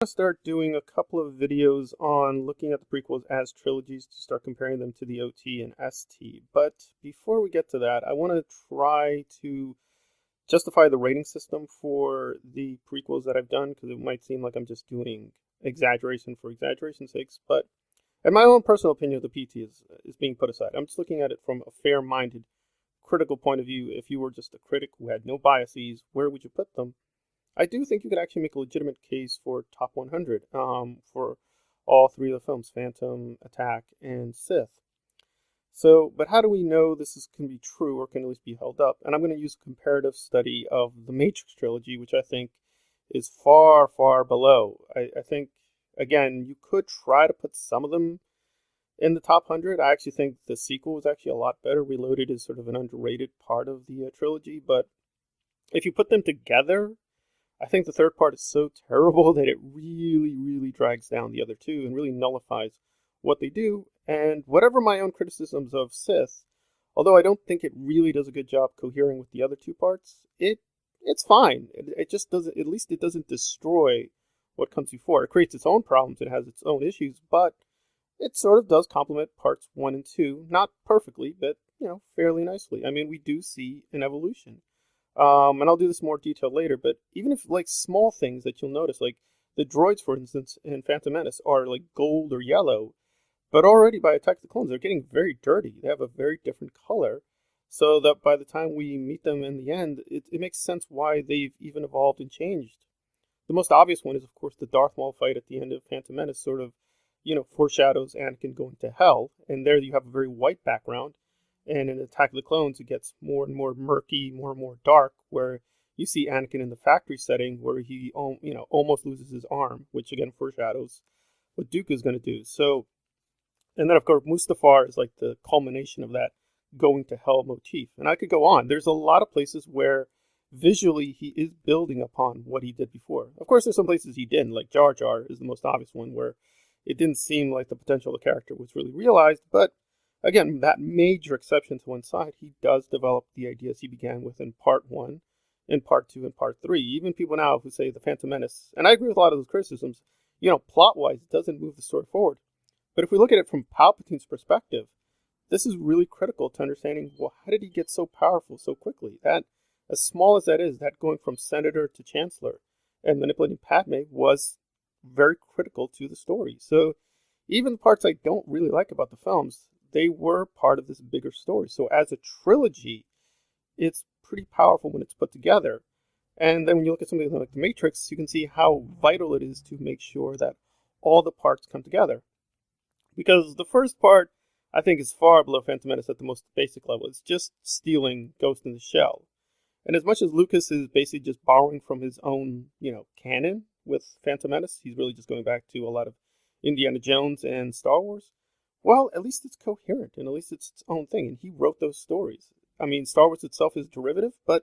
To start doing a couple of videos on looking at the prequels as trilogies to start comparing them to the OT and ST. But before we get to that, I want to try to justify the rating system for the prequels that I've done, because it might seem like I'm just doing exaggeration for exaggeration's sakes. But in my own personal opinion, the PT is being put aside. I'm just looking at it from a fair-minded, critical point of view. If you were just a critic who had no biases, where would you put them? I do think you could actually make a legitimate case for top 100 for all three of the films, Phantom, Attack, and Sith. So, but how do we know can be true or can at least be held up? And I'm going to use a comparative study of the Matrix Trilogy, which I think is far, far below. I think, again, you could try to put some of them in the top 100. I actually think the sequel was actually a lot better. Reloaded is sort of an underrated part of the trilogy, but if you put them together, I think the third part is so terrible that it really, really drags down the other two and really nullifies what they do. And whatever my own criticisms of Sith, although I don't think it really does a good job cohering with the other two parts, it's fine. It just doesn't, at least it doesn't destroy what comes before. It creates its own problems, it has its own issues, but it sort of does complement parts 1 and 2, not perfectly, but, fairly nicely. I mean, we do see an evolution. And I'll do this more detail later, but even if like small things that you'll notice, like the droids, for instance, in Phantom Menace are like gold or yellow, but already by Attack of the Clones, they're getting very dirty. They have a very different color, so that by the time we meet them in the end, it makes sense why they've even evolved and changed. The most obvious one is, of course, the Darth Maul fight at the end of Phantom Menace sort of, foreshadows Anakin going to hell, and there you have a very white background. And in Attack of the Clones, it gets more and more murky, more and more dark, where you see Anakin in the factory setting where he, almost loses his arm, which again foreshadows what Dooku is going to do. So, and then of course Mustafar is like the culmination of that going to hell motif. And I could go on. There's a lot of places where visually he is building upon what he did before. Of course, there's some places he didn't, like Jar Jar is the most obvious one, where it didn't seem like the potential of the character was really realized, but again, that major exception to one side, he does develop the ideas he began with in part 1, in part 2, and part 3. Even people now who say the Phantom Menace, and I agree with a lot of those criticisms, plot-wise, it doesn't move the story forward. But if we look at it from Palpatine's perspective, this is really critical to understanding, well, how did he get so powerful so quickly? That, as small as that is, that going from senator to chancellor and manipulating Padme was very critical to the story. So even the parts I don't really like about the films, they were part of this bigger story. So as a trilogy, it's pretty powerful when it's put together. And then when you look at something like The Matrix, you can see how vital it is to make sure that all the parts come together. Because the first part, I think, is far below Phantom Menace at the most basic level. It's just stealing Ghost in the Shell. And as much as Lucas is basically just borrowing from his own, canon with Phantom Menace, he's really just going back to a lot of Indiana Jones and Star Wars. Well, at least it's coherent, and at least it's its own thing, and he wrote those stories. I mean, Star Wars itself is derivative, but,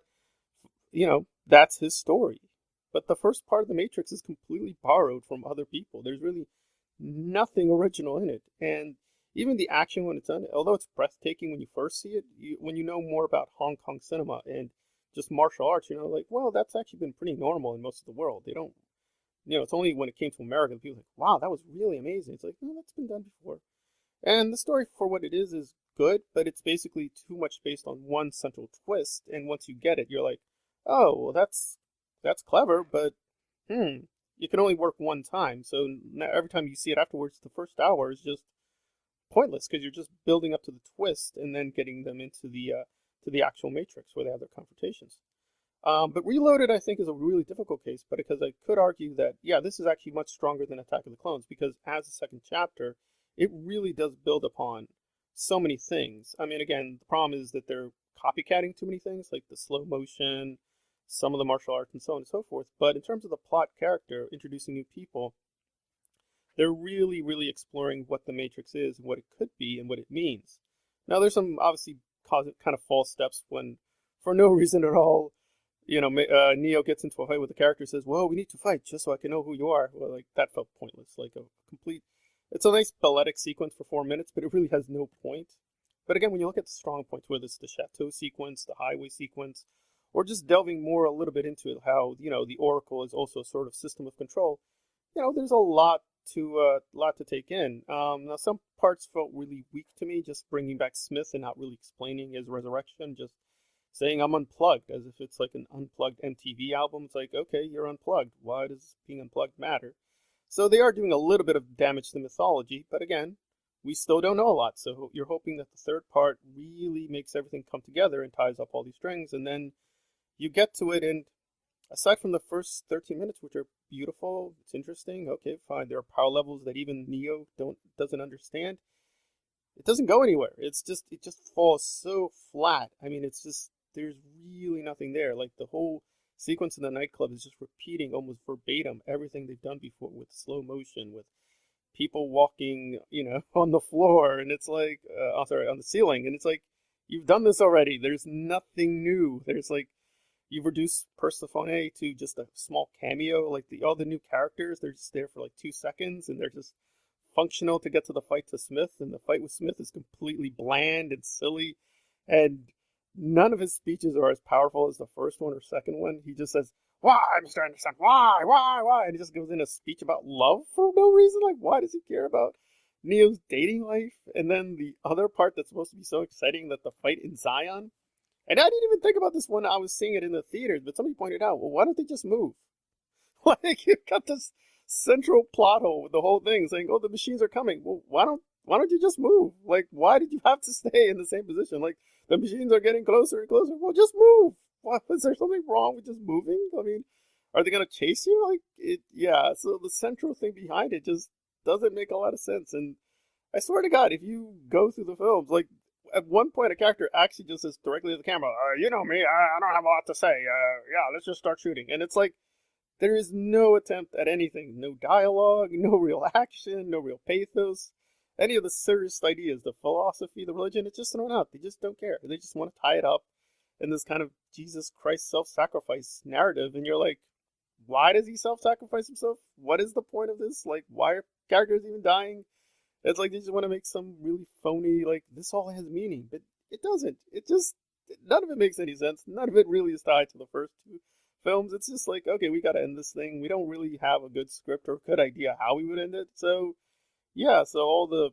that's his story. But the first part of The Matrix is completely borrowed from other people. There's really nothing original in it. And even the action when it's done, although it's breathtaking when you first see it, when you know more about Hong Kong cinema and just martial arts, like, well, that's actually been pretty normal in most of the world. They don't, it's only when it came to America, people are like, wow, that was really amazing. It's like, no, that's been done before. And the story, for what it is good, but it's basically too much based on one central twist. And once you get it, you're like, oh, well, that's clever, but you can only work one time. So every time you see it afterwards, the first hour is just pointless because you're just building up to the twist and then getting them into the actual Matrix where they have their confrontations. But Reloaded, I think, is a really difficult case, but because I could argue that, yeah, this is actually much stronger than Attack of the Clones, because as a second chapter, it really does build upon so many things. I mean, again, the problem is that they're copycatting too many things, like the slow motion, some of the martial arts, and so on and so forth. But in terms of the plot character, introducing new people, they're really, really exploring what the Matrix is, and what it could be, and what it means. Now, there's some obviously kind of false steps when, for no reason at all, Neo gets into a fight with the character and says, well, we need to fight just so I can know who you are. Well, like, that felt pointless. Like a complete... It's a nice balletic sequence for 4 minutes, but it really has no point. But again, when you look at the strong points, whether it's the chateau sequence, the highway sequence, or just delving more a little bit into it, how, the Oracle is also a sort of system of control, there's a lot to take in. Now some parts felt really weak to me, just bringing back Smith and not really explaining his resurrection, just saying I'm unplugged as if it's like an unplugged MTV album. It's like, okay, you're unplugged. Why does being unplugged matter? So they are doing a little bit of damage to the mythology, but again, we still don't know a lot. So you're hoping that the third part really makes everything come together and ties up all these strings, and then you get to it, and aside from the first 13 minutes, which are beautiful, it's interesting. Okay, fine. There are power levels that even Neo doesn't understand. It doesn't go anywhere. It just falls so flat. I mean, it's just there's really nothing there. Like the whole sequence in the nightclub is just repeating almost verbatim everything they've done before with slow motion, with people walking, on the floor, and it's like, sorry, on the ceiling, and it's like you've done this already. There's nothing new. There's like you've reduced Persephone to just a small cameo. Like all the new characters, they're just there for like 2 seconds, and they're just functional to get to the fight to Smith. And the fight with Smith is completely bland and silly, and none of his speeches are as powerful as the first one or second one. He just says, "Why, Mr. Anderson? Why?" And he just goes in a speech about love for no reason. Like, why does he care about Neo's dating life? And then the other part that's supposed to be so exciting, that the fight in Zion. And I didn't even think about this when I was seeing it in the theaters, but somebody pointed out, well, why don't they just move? Like, you've got this central plot hole with the whole thing saying, oh, the machines are coming. Well, why don't you just move? Like, why did you have to stay in the same position? Like, the machines are getting closer and closer. Well, just move. What, is there something wrong with just moving? I mean, are they going to chase you? Like, yeah. So the central thing behind it just doesn't make a lot of sense. And I swear to God, if you go through the films, like, at one point, a character actually just says directly to the camera, you know me, I don't have a lot to say. Yeah, let's just start shooting. And it's like, there is no attempt at anything. No dialogue, no real action, no real pathos. Any of the serious ideas, the philosophy, the religion, it's just thrown out. They just don't care. They just want to tie it up in this kind of Jesus Christ self-sacrifice narrative. And you're like, why does he self-sacrifice himself? What is the point of this? Like, why are characters even dying? It's like they just want to make some really phony, like, this all has meaning. But it doesn't. None of it makes any sense. None of it really is tied to the first two films. It's just like, okay, we got to end this thing. We don't really have a good script or a good idea how we would end it. So, yeah, so all the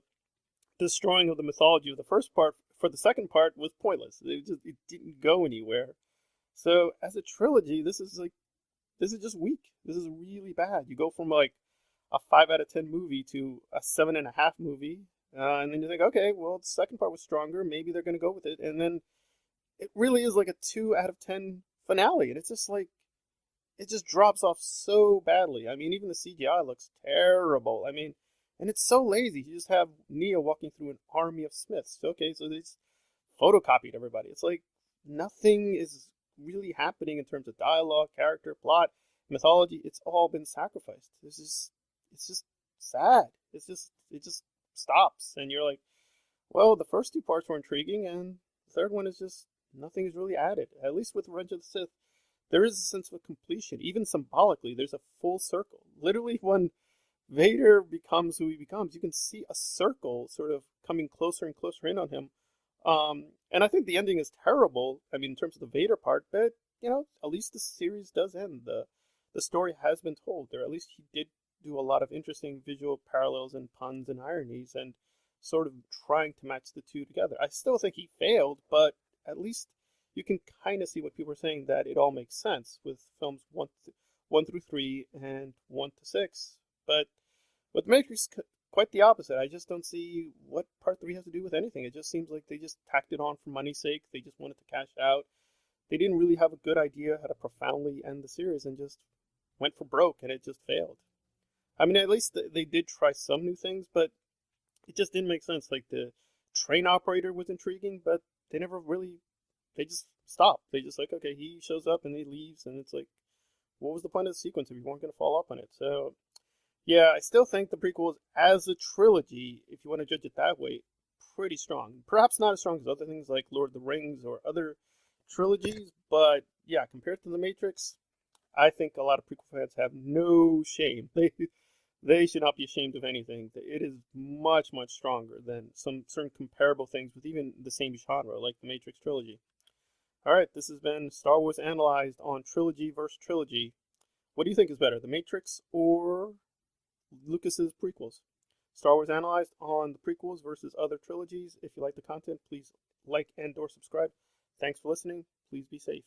destroying of the mythology of the first part for the second part was pointless. It didn't go anywhere. So, as a trilogy, this is just weak. This is really bad. You go from like a 5 out of 10 movie to a 7.5 movie. And then you think, okay, well, the second part was stronger. Maybe they're going to go with it. And then it really is like a 2 out of 10 finale. And it's just like, it just drops off so badly. I mean, even the CGI looks terrible. I mean, and it's so lazy. You just have Neo walking through an army of Smiths. Okay, so they just photocopied everybody. It's like nothing is really happening in terms of dialogue, character, plot, mythology. It's all been sacrificed. It's just sad. It just stops, and you're like, well, the first two parts were intriguing, and the third one is just nothing is really added. At least with Revenge of the Sith, there is a sense of completion. Even symbolically, there's a full circle. Literally, when Vader becomes who he becomes, you can see a circle sort of coming closer and closer in on him. And I think the ending is terrible. I mean, in terms of the Vader part, but at least the series does end. The story has been told. There, at least he did do a lot of interesting visual parallels and puns and ironies, and sort of trying to match the two together. I still think he failed, but at least you can kind of see what people are saying, that it all makes sense with films 1 through 3 and 1 to 6. But with Matrix, quite the opposite. I just don't see what part 3 has to do with anything. It just seems like they just tacked it on for money's sake. They just wanted to cash out. They didn't really have a good idea how to profoundly end the series, and just went for broke, and it just failed. I mean, at least they did try some new things, but it just didn't make sense. Like, the train operator was intriguing, but they never really, they just stopped. They just like, okay, he shows up and he leaves, and it's like, what was the point of the sequence if you weren't going to follow up on it? So, yeah, I still think the prequels as a trilogy, if you want to judge it that way, pretty strong. Perhaps not as strong as other things like Lord of the Rings or other trilogies, but yeah, compared to The Matrix, I think a lot of prequel fans have no shame. They should not be ashamed of anything. It is much, much stronger than some certain comparable things with even the same genre, like the Matrix Trilogy. Alright, this has been Star Wars Analyzed on Trilogy versus Trilogy. What do you think is better, The Matrix or Lucas's prequels. Star Wars Analyzed on the prequels versus other trilogies. If you like the content, please like and or subscribe. Thanks for listening. Please be safe.